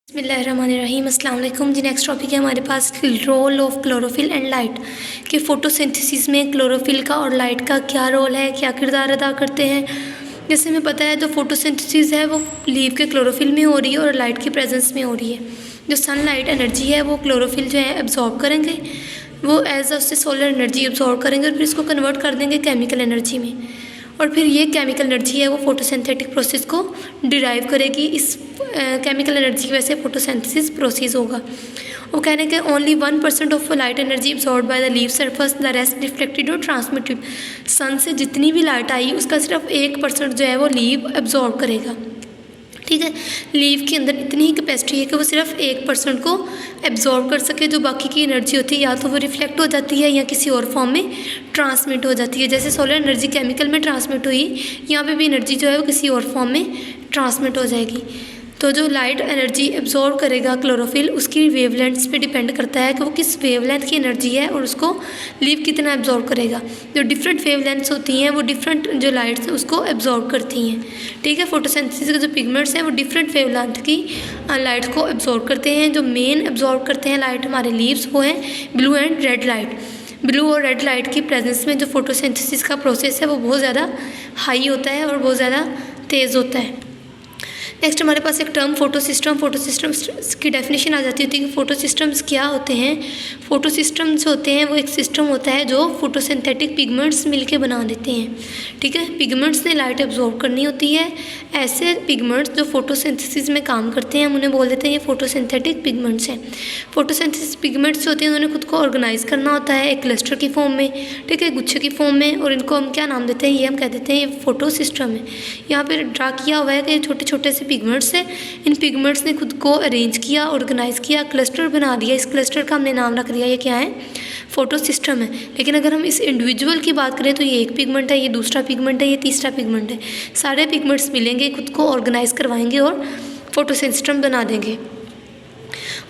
बिस्मिल्लाहिर्रहमानिर्रहीम अस्सलाम वालेकुम जी। नेक्स्ट टॉपिक है हमारे पास role of chlorophyll and light कि फ़ोटोसिंथेसिस में क्लोरोफिल का और लाइट का क्या रोल है, क्या किरदार अदा करते हैं। जैसे हमें पता है जो फ़ोटोसिंथेसिस है वो लीव के क्लोरोफिल में हो रही है और लाइट की प्रेजेंस में हो रही है। जो सनलाइट एनर्जी है वो क्लोरोफिल जो है एब्जॉर्ब करेंगे, वो एज उससे सोलर एनर्जी एब्जॉर्ब करेंगे और फिर इसको कन्वर्ट कर देंगे केमिकल एनर्जी में, और फिर ये केमिकल एनर्जी है वो फोटोसिंथेटिक प्रोसेस को डिराइव करेगी। इस केमिकल एनर्जी की वजह से फोटोसिंथेसिस प्रोसेस होगा। वो कह रहे हैं कि only 1% of light energy absorb by the leaf surface, the rest reflected और ट्रांसमिटेड। सन से जितनी भी लाइट आई उसका सिर्फ 1% जो है वो लीव एब्जॉर्ब करेगा। ठीक है, लीव के अंदर इतनी ही कैपेसिटी है कि वो सिर्फ 1% को एब्जॉर्ब कर सके। जो बाकी की एनर्जी होती है या तो वो रिफ्लेक्ट हो जाती है या किसी और फॉर्म में ट्रांसमिट हो जाती है। जैसे सोलर एनर्जी केमिकल में ट्रांसमिट हुई, यहाँ पे भी एनर्जी जो है वो किसी और फॉर्म में ट्रांसमिट हो जाएगी। तो जो लाइट एनर्जी एब्जॉर्ब करेगा क्लोरोफिल, उसकी वेवलेंथ्स पे डिपेंड करता है कि वो किस वेवलेंथ की एनर्जी है और उसको लीव कितना एब्जॉर्ब करेगा। जो डिफरेंट वेवलेंथ्स होती हैं वो डिफरेंट जो लाइट्स हैं उसको एब्जॉर्ब करती हैं। ठीक है, फोटोसिंथेसिस के जो पिगमेंट्स हैं वो डिफरेंट वेवलेंथ की लाइट को एब्जॉर्ब करते हैं। जो मेन एब्जॉर्ब करते हैं लाइट हमारे लीव्स वो हैं blue and red light. Blue और रेड लाइट की प्रेजेंस में जो फोटोसिंथेसिस का प्रोसेस है वो बहुत ज़्यादा हाई होता है और बहुत ज़्यादा तेज़ होता है। नेक्स्ट हमारे पास एक टर्म फोटोसिस्टम की डेफिनेशन आ जाती होती है कि फोटोसिस्टम्स क्या होते हैं। फोटोसिस्टम्स होते हैं वो एक सिस्टम होता है जो फोटोसिंथेटिक पिगमेंट्स मिलके बना देते हैं। ठीक है, पिगमेंट्स ने लाइट एब्जॉर्ब करनी होती है। ऐसे पिगमेंट्स जो फोटोसिंथेसिस में काम करते हैं हम उन्हें बोल देते हैं ये फोटोसिंथेटिक पिगमेंट्स हैं। फोटोसिंथेसिस पिगमेंट्स जो होते हैं उन्होंने खुद को ऑर्गेनाइज करना होता है एक क्लस्टर की फॉर्म में, ठीक है, गुच्छे की फॉर्म में, और इनको हम क्या नाम देते हैं, ये हम कह देते हैं ये फोटोसिस्टम है। यहाँ पर ड्रा किया हुआ है कि छोटे छोटे से पिगमेंट्स हैं, इन पिगमेंट्स ने खुद को अरेंज किया, ऑर्गेनाइज किया, क्लस्टर बना दिया। इस क्लस्टर का हमने नाम रख दिया ये क्या है, फोटोसिस्टम है। लेकिन अगर हम इस इंडिविजुअल की बात करें तो ये एक पिगमेंट है, ये दूसरा पिगमेंट है, ये तीसरा पिगमेंट है। सारे पिगमेंट्स मिलेंगे, खुद को ऑर्गेनाइज करवाएंगे और फोटोसिस्टम बना देंगे।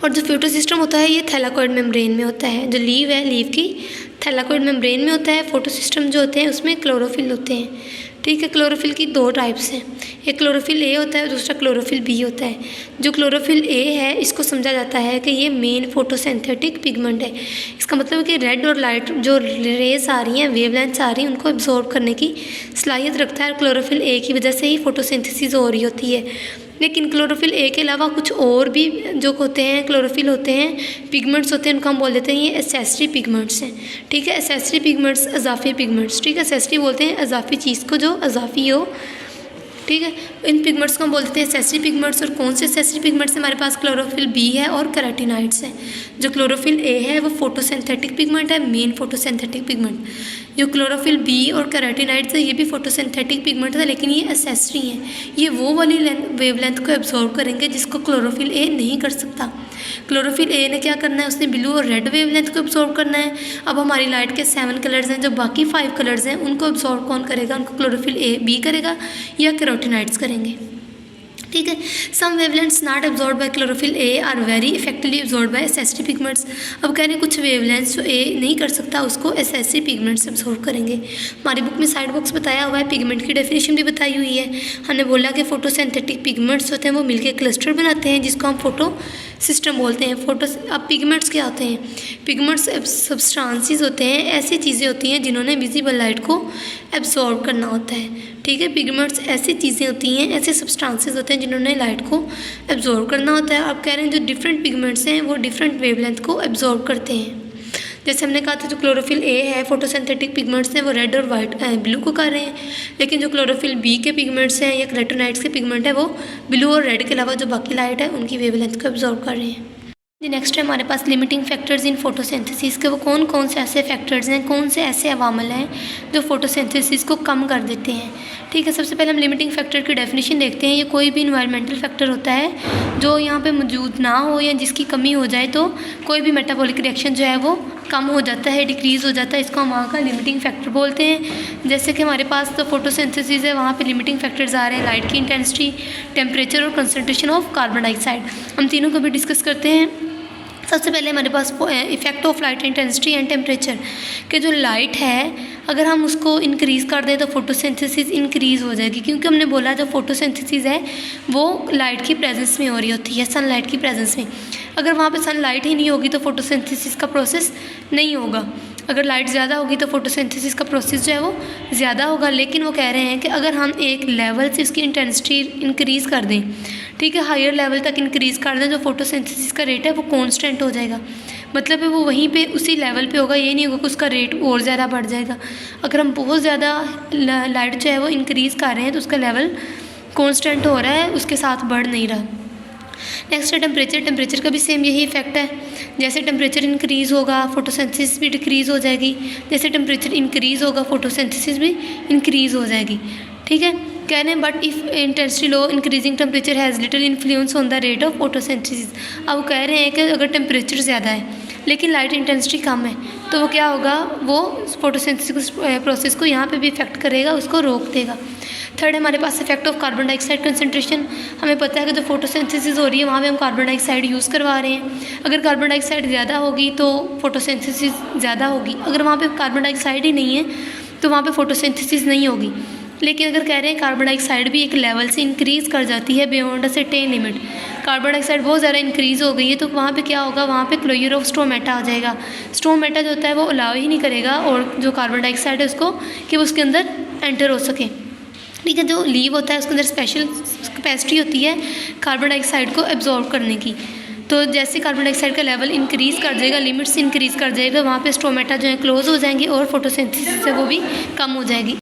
और जो फोटोसिस्टम होता है ये थैलाकोइड मेम्ब्रेन में होता है। जो लीव है, लीव की थैलाकोइड मेम्ब्रेन में होता है। फोटोसिस्टम जो होते हैं उसमें क्लोरोफिल होते हैं। ठीक है, क्लोरोफिल की दो टाइप्स हैं, एक क्लोरोफिल ए होता है और दूसरा क्लोरोफिल बी होता है। जो क्लोरोफिल ए है इसको समझा जाता है कि ये मेन फोटोसिंथेटिक पिगमेंट है। इसका मतलब है कि रेड और लाइट जो रेज आ रही हैं, वेवलेंथ्स आ रही हैं, उनको एब्जॉर्ब करने की सलाहियत रखता है और क्लोरोफिल ए की वजह से ही फोटोसिंथेसिस हो रही होती है। लेकिन क्लोरोफिल ए के अलावा कुछ और भी जो होते हैं क्लोरोफिल होते हैं, पिगमेंट्स होते हैं, उनको हम बोल देते हैं ये एसेसरी पिगमेंट्स हैं। ठीक है, एसेसरी पिगमेंट्स अजाफी पिगमेंट्स। ठीक है, एसेसरी बोलते हैं अजाफी चीज़ को जो अजाफी हो। ठीक है, इन पिगमेंट्स को हम बोलते हैं एसेसरी पिगमेंट्स। और कौन से एसेसरी पिगमेंट्स हमारे पास, क्लोरोफिल बी है और कैरोटीनॉइड्स हैं। जो क्लोरोफिल ए है वो फोटोसिंथेटिक पिगमेंट है, मेन फोटोसिंथेटिक पिगमेंट। जो क्लोरोफिल बी और कैरोटीनॉइड्स है ये भी फोटोसिंथेटिक पिगमेंट है, लेकिन ये एसेसरी हैं। ये वो वाली वेवलेंथ को एब्जॉर्ब करेंगे जिसको क्लोरोफिल ए नहीं कर सकता। क्लोरोफिल ए ने क्या करना है, उसने ब्लू और रेड वेवलेंथ को एब्जॉर्ब करना है। अब हमारी लाइट के 7 कलर्स हैं, जो बाकी 5 कलर्स हैं उनको एब्जॉर्ब कौन करेगा, उनको क्लोरोफिल ए बी करेगा या कैरोटीनॉइड्स करेंगे। ठीक है, some wavelengths not absorbed by chlorophyll A are very effectively absorbed by accessory pigments. अब कह रहे हैं कुछ वेवलेंथ्स जो ए नहीं कर सकता उसको एसेसरी पिगमेंट्स एब्जॉर्ब करेंगे। हमारी बुक में साइड बॉक्स बताया हुआ है, पिगमेंट की डेफिनेशन भी बताई हुई है। हमने बोला कि फोटोसिंथेटिक पिगमेंट्स होते हैं वो मिलकर क्लस्टर बनाते हैं जिसको हम फोटो सिस्टम बोलते हैं। अब पिगमेंट्स क्या होते हैं, पिगमेंट्स सब्सटेंसेस होते हैं, ऐसी चीज़ें होती हैं जिन्होंने विजिबल लाइट को एब्जॉर्ब करना होता है। ठीक है, पिगमेंट्स ऐसी चीज़ें होती हैं, ऐसे सब्सटेंसेस होते हैं जिन्होंने लाइट को एब्जॉर्ब करना होता है। आप कह रहे हैं जो डिफरेंट पिगमेंट्स हैं वो डिफरेंट वेवलेंथ को एब्जॉर्ब करते हैं। जैसे हमने कहा था जो क्लोरोफिल ए है फोटोसिंथेटिक पिगमेंट्स हैं वो रेड और वाइट ब्लू को कर रहे हैं, लेकिन जो क्लोरोफिल बी के पिगमेंट्स हैं या कैरोटीनॉइड्स के पिगमेंट है वो ब्लू और रेड के अलावा जो बाकी लाइट है उनकी वेवलेंथ को एब्जॉर्ब कर रहे हैं। नेक्स्ट है हमारे पास लिमिटिंग फैक्टर्स इन फोटोसिंथेसिस के वो कौन कौन से ऐसे फैक्टर्स हैं, कौन से ऐसे अवामल हैं जो फोटोसिंथेसिस को कम कर देते हैं। ठीक है, सबसे पहले हम लिमिटिंग फैक्टर की डेफिनेशन देखते हैं। ये कोई भी इन्वायरमेंटल फैक्टर होता है जो यहाँ पे मौजूद ना हो या जिसकी कमी हो जाए तो कोई भी मेटाबॉलिक रिएक्शन जो है वो कम हो जाता है, डिक्रीज़ हो जाता है। इसको हम वहाँ का लिमिटिंग फैक्टर बोलते हैं। जैसे कि हमारे पास तो फोटोसिंथेसिस है, वहाँ पे लिमिटिंग फैक्टर्स आ रहे हैं लाइट की इंटेंसिटी, टेम्परेचर और कंसनट्रेशन ऑफ कार्बन डाइऑक्साइड। हम तीनों को भी डिस्कस करते हैं। सबसे पहले हमारे पास effect of light intensity and temperature कि जो लाइट है अगर हम उसको इंक्रीज़ कर दें तो फोटोसिंथेसिस इंक्रीज़ हो जाएगी, क्योंकि हमने बोला जो फोटोसिंथेसिस है वो लाइट की प्रेजेंस में हो रही होती है, सनलाइट की प्रेजेंस में। अगर वहाँ पे सनलाइट ही नहीं होगी तो फोटोसिंथेसिस का प्रोसेस नहीं होगा। अगर लाइट ज़्यादा होगी तो फोटोसिंथेसिस का प्रोसेस जो है वो ज़्यादा होगा। लेकिन वो कह रहे हैं कि अगर हम एक लेवल से इसकी इंटेंसिटी इंक्रीज़ कर दें, ठीक है, हायर लेवल तक इंक्रीज़ कर दें, जो फोटोसिंथेसिस का रेट है वो कांस्टेंट हो जाएगा। मतलब है वो वहीं पे उसी लेवल पे होगा, ये नहीं होगा कि उसका रेट और ज़्यादा बढ़ जाएगा। अगर हम बहुत ज़्यादा लाइट जो है वो इंक्रीज़ कर रहे हैं तो उसका लेवल कांस्टेंट हो रहा है, उसके साथ बढ़ नहीं रहा। नेक्स्ट है टेम्परेचर। टेम्परेचर का भी सेम यही इफेक्ट है, जैसे टेम्परेचर इंक्रीज़ होगा फोटोसिंथेसिस भी डिक्रीज़ हो जाएगी, जैसे टेम्परेचर इंक्रीज़ होगा फोटोसिंथेसिस भी इंक्रीज़ हो जाएगी। ठीक है, कह रहे हैं but if intensity low increasing temperature has little influence on the rate of photosynthesis. अब वो कह रहे हैं कि अगर टेम्परेचर ज़्यादा है लेकिन लाइट इंटेंसिटी कम है तो वो क्या होगा, वो फोटोसिंथेसिस प्रोसेस को यहाँ पे भी इफेक्ट करेगा, उसको रोक देगा। थर्ड हमारे पास effect of carbon dioxide concentration. हमें पता है कि जो फोटोसिंथेसिस हो रही है वहाँ पे हम कार्बन डाइऑक्साइड यूज़ करवा रहे हैं। अगर कार्बन डाइऑक्साइड ज़्यादा होगी तो फोटोसिंथेसिस ज़्यादा होगी, अगर वहाँ पे कार्बन डाइऑक्साइड ही नहीं है तो वहाँ पे फोटोसिंथेसिस नहीं होगी। लेकिन अगर कह रहे हैं कार्बन डाइऑक्साइड भी एक लेवल से इंक्रीज़ कर जाती है beyond a certain limit, carbon dioxide बहुत ज़्यादा इंक्रीज़ हो गई है तो वहाँ पे क्या होगा, वहाँ पे क्लोजर ऑफ स्टोमेटा आ जाएगा। स्टोमेटा जो होता है वो अलाउ ही नहीं करेगा और जो कार्बन डाइऑक्साइड है उसको कि वो उसके अंदर एंटर हो सके। ठीक है, जो लीव होता है उसके अंदर स्पेशल कैपेसिटी होती है कार्बन डाइऑक्साइड को एब्जॉर्ब करने की। तो जैसे कार्बन डाइऑक्साइड का लेवल इंक्रीज़ कर जाएगा, लिमिट से इंक्रीज़ कर जाएगा, वहाँ पे स्टोमेटा जो है क्लोज हो जाएंगे और फोटोसिंथेसिस से वो भी कम हो जाएगी।